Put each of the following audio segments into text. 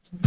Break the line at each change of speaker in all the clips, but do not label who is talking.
سيري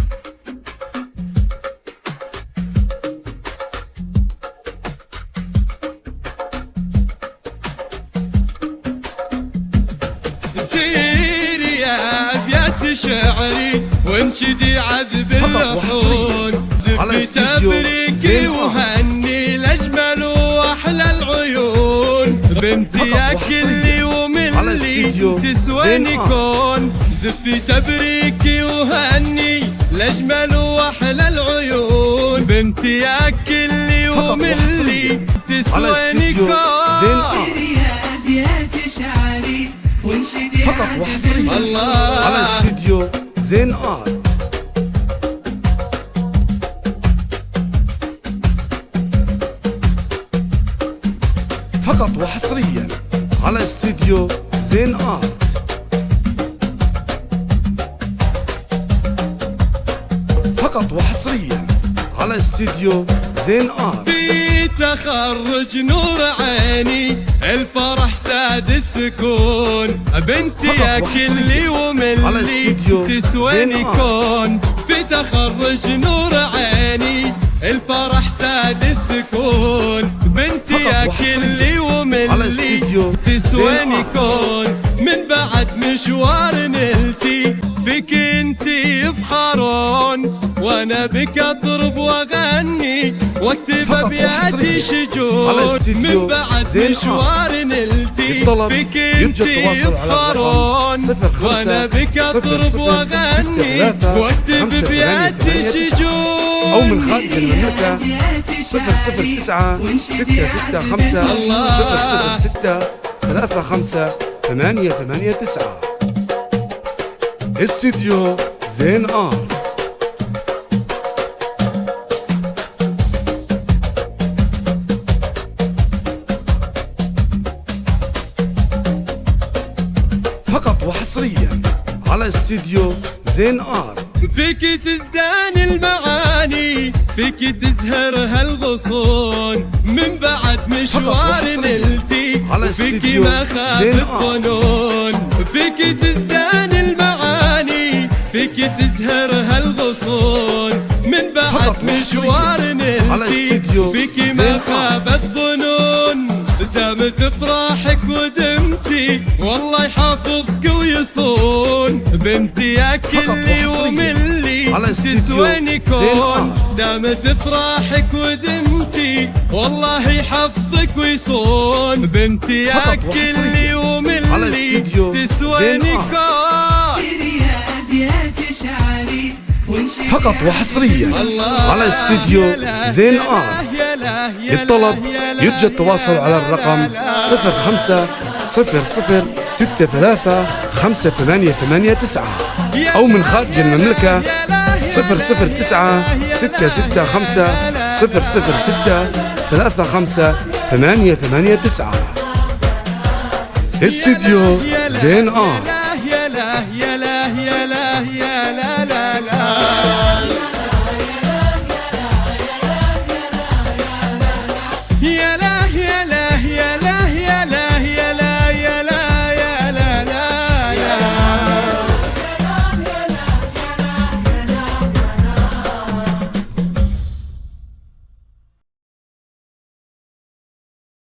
يا أبيات شعري وانشدي عذب اللحون، زفي تبريكي وهني الأجمل وأحلى العيون، بنتي يا كلي وملي تسواني كون، زفي تبريكي وهني الأجمل وأحلى العيون، بنتي يا كلي وملي تسواني كون.
سيري يا أبيات شعري وانشدي
فقط وحصريا على استديو زين آرت. فقط وحصريا على استديو زين آرت. فقط وحصريا على استديو زين آرت.
في تخرج نور عيني الفرح ساد السكون، بنتي يا كلي وملي تسواني كون، في تخرج نور عيني الفرح ساد السكون، بنتي يا كلي وملي تسواني كون، من بعد مشوار نلتي فيك انتي يفخرون، وانا بك اضرب واغني واكتب ابياتي شجون، من بعد مشوار نلتي فيك انتي يفخرون، وانا بك اضرب واغني واكتب ابياتي شجون،
او من خارج المملكة 009 665 006 35 889. استديو زين آرت. فقط وحصريا على استديو زين آرت.
فيك تزدان المعاني، فيك تزهر هالغصون، من بعد مشوار نلتي وفيك ما خاب الظنون، فيك تزدان المعاني، فيك تزهر هالغصون، من بعد مشوار نلتي وفيك ما خاب الظنون، دامت افراحك ودمتي والله يحافظك ويصون، بنتي يا كلي وملي تسواني كون، دامت افراحك ودمتي والله يحفظك ويصون، بنتي يا كلي وملي تسواني كون.
سيري يا أبيات شعري
فقط وحصريا على استديو زين آرت. للطلب يرجى التواصل على الرقم 05 00 63 5889 أو من خارج المملكة 009 665 006 35 889. استديو زين آرت.